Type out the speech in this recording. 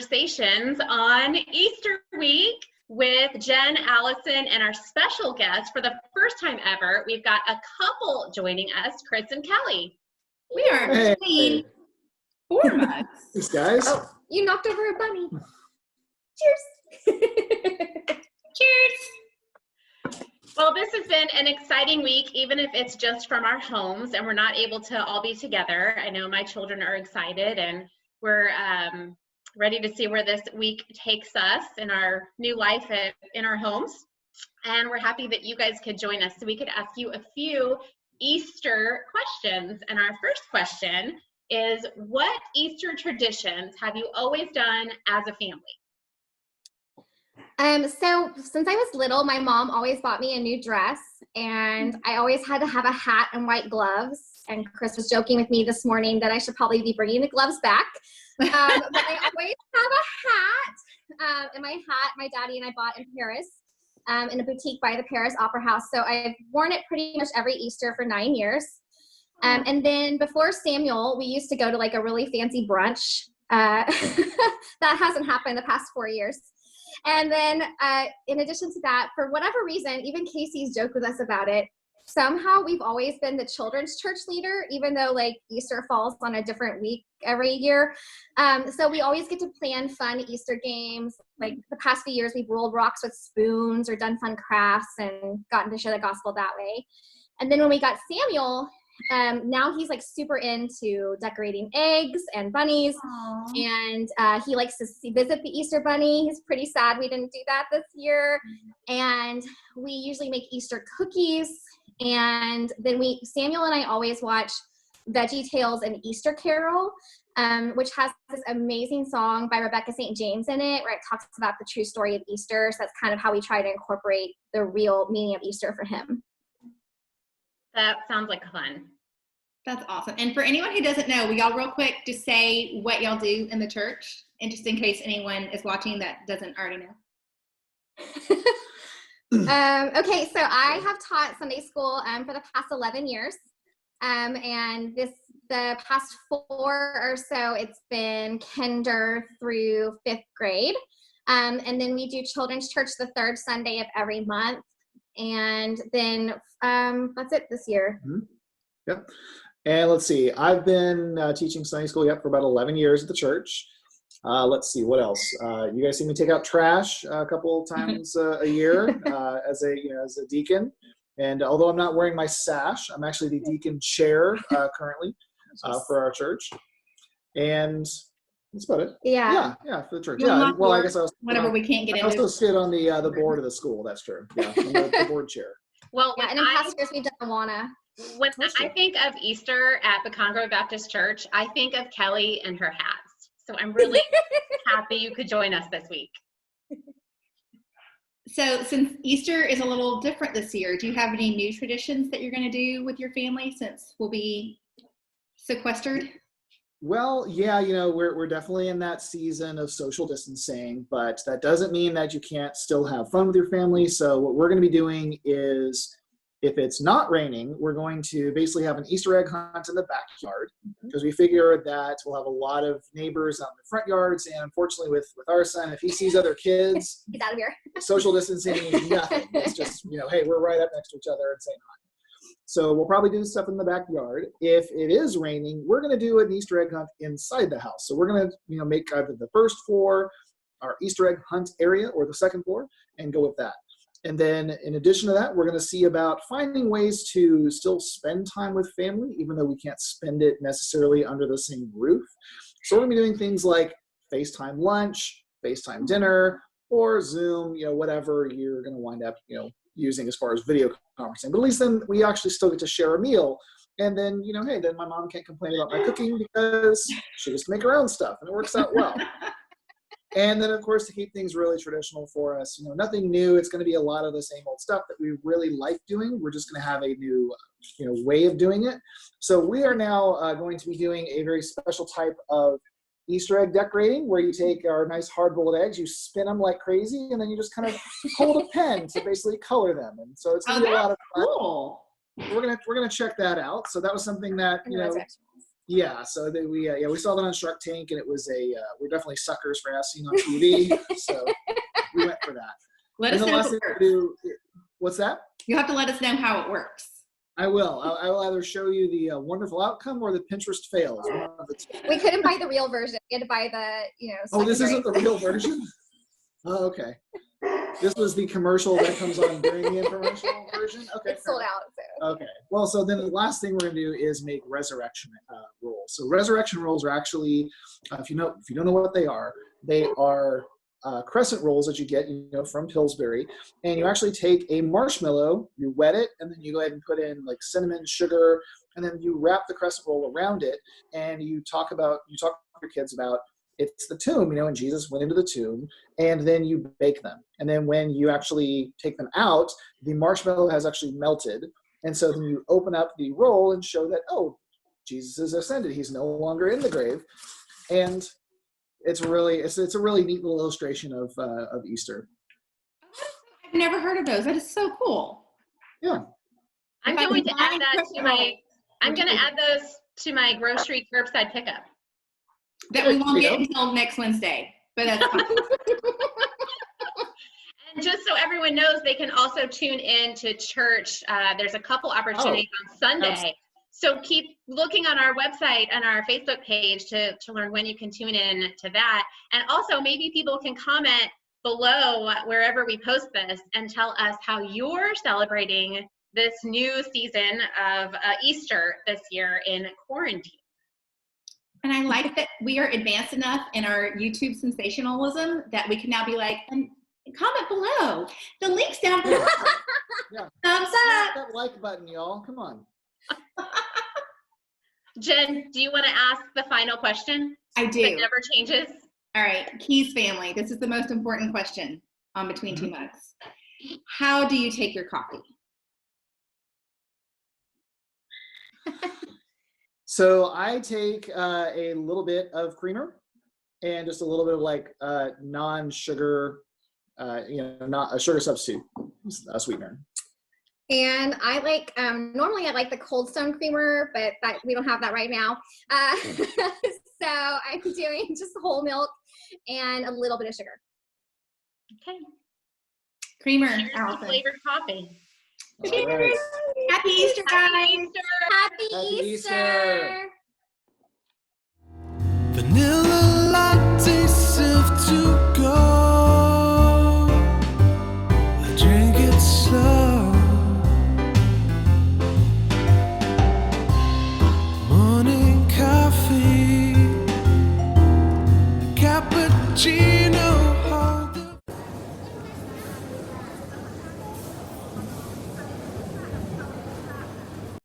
conversations on Easter week with Jen, Allison, and our special guest for the first time ever. We've got a couple joining us, Chris and Kelly. We are between 4 months. Thanks, guys. Oh, you knocked over a bunny. Cheers. Cheers. Well, this has been an exciting week, even if it's just from our homes and we're not able to all be together. I know my children are excited, and we're ready to see where this week takes us in our new life in our homes. And we're happy that you guys could join us so we could ask you a few Easter questions. And our first question is, what Easter traditions have you always done as a family? So since I was little, my mom always bought me a new dress, and I always had to have a hat and white gloves. And Chris was joking with me this morning that I should probably be bringing the gloves back. But I always have a hat. And my hat, my daddy and I bought in Paris, in a boutique by the Paris Opera House. So I've worn it pretty much every Easter for 9 years. And then before Samuel, we used to go to like a really fancy brunch. That hasn't happened the past 4 years. And then in addition to that, for whatever reason, even Casey's joked with us about it, somehow we've always been the children's church leader, even though like Easter falls on a different week every year. So we always get to plan fun Easter games. Like the past few years, we've rolled rocks with spoons or done fun crafts and gotten to share the gospel that way. And then when we got Samuel, now he's like super into decorating eggs and bunnies. Aww. And he likes to visit the Easter bunny. He's pretty sad we didn't do that this year. And we usually make Easter cookies. And then Samuel and I always watch Veggie Tales and Easter Carol, which has this amazing song by Rebecca St. James in it, where it talks about the true story of Easter. So that's kind of how we try to incorporate the real meaning of Easter for him. That sounds like fun. That's awesome. And for anyone who doesn't know, will y'all real quick just say what y'all do in the church? And just in case anyone is watching that doesn't already know. Okay, so I have taught Sunday school for the past 11 years. And the past 4 or so, it's been kinder through 5th grade. And then we do children's church the 3rd Sunday of every month. And then that's it this year. Mm-hmm. Yep. And let's see, I've been teaching Sunday school for about 11 years at the church. Let's see, what else? You guys see me take out trash a couple times a year as a deacon. And although I'm not wearing my sash, I'm actually the deacon chair currently for our church. And that's about it. Yeah, for the church. Well, Well, I guess I was whatever we can't get I into. also sit on the board of the school. That's true. Yeah, I'm the board chair. Well, and in past years we've done Awana. When I think of Easter at the Conroe Baptist Church, I think of Kelly and her hats. So I'm really happy you could join us this week. So since Easter is a little different this year, do you have any new traditions that you're going to do with your family since we'll be sequestered? Well, yeah, we're definitely in that season of social distancing, but that doesn't mean that you can't still have fun with your family. So what we're going to be doing is, if it's not raining, we're going to basically have an Easter egg hunt in the backyard, because we figure that we'll have a lot of neighbors out in the front yards. And unfortunately with our son, if he sees other kids, Get out of here. social distancing means nothing. It's just, hey, we're right up next to each other and saying hi. So we'll probably do stuff in the backyard. If it is raining, we're going to do an Easter egg hunt inside the house. So we're going to, make either the first floor our Easter egg hunt area or the second floor and go with that. And then in addition to that, we're going to see about finding ways to still spend time with family, even though we can't spend it necessarily under the same roof. So we're going to be doing things like FaceTime lunch, FaceTime dinner, or Zoom, whatever you're going to wind up, using as far as video conferencing. But at least then we actually still get to share a meal. And then, hey, then my mom can't complain about my cooking because she gets to make her own stuff and it works out well. And then, of course, to keep things really traditional for us, nothing new. It's going to be a lot of the same old stuff that we really like doing. We're just going to have a new, way of doing it. So we are now going to be doing a very special type of Easter egg decorating, where you take our nice hard-boiled eggs, you spin them like crazy, and then you just kind of hold a pen to basically color them. And so it's going to be a lot of fun. Cool. We're gonna check that out. So that was something that Yeah, so we saw that on Shark Tank, and it was we're definitely suckers for as seen on TV, so we went for that. Let And us the know last if thing it we works. do, what's that? You have to let us know how it works. I will. I will either show you the wonderful outcome or the Pinterest fails. One of the two. We couldn't buy the real version. We had to buy the, Oh, this secondary. isn't the real version? Oh, okay. This was the commercial that comes on during the infomercial version? Okay. It's sold out. So. Okay. Well, so then the last thing we're going to do is make resurrection rolls. So resurrection rolls are actually, if you don't know what they are crescent rolls that you get, from Pillsbury, and you actually take a marshmallow, you wet it, and then you go ahead and put in like cinnamon, sugar, and then you wrap the crescent roll around it, and you talk to your kids about it's the tomb, and Jesus went into the tomb, and then you bake them, and then when you actually take them out, the marshmallow has actually melted, and so then you open up the roll and show that Jesus is ascended, he's no longer in the grave, and it's a really neat little illustration of Easter. I've never heard of those. That is so cool. Yeah. I'm If I going to can add find that crescent to my. rolls, I'm going to add those to my grocery curbside pickup. that we won't There get you until next Wednesday, but that's fine. And just so everyone knows, they can also tune in to church. There's a couple opportunities on Sunday. So keep looking on our website and our Facebook page to learn when you can tune in to that. And also maybe people can comment below wherever we post this and tell us how you're celebrating this new season of Easter this year in quarantine. And I like that we are advanced enough in our YouTube sensationalism that we can now be like, and comment below. The link's down below. Yeah. Thumbs Smash up. that like button, y'all. Come on. Jen, do you want to ask the final question I that do. never changes? All right, Keys family. This is the most important question on Between Two Mugs. How do you take your coffee? So I take a little bit of creamer and just a little bit of like non-sugar, not a sugar substitute, a sweetener. And I like, normally I like the Cold Stone creamer, but we don't have that right now. So I'm doing just whole milk and a little bit of sugar. Okay. Creamer, Here's the Allison. flavored coffee. All right. Happy Easter, Happy guys. Easter. Happy Happy Easter. Easter. Vanilla latte, served to go. I drink it slow. Morning coffee, cappuccino.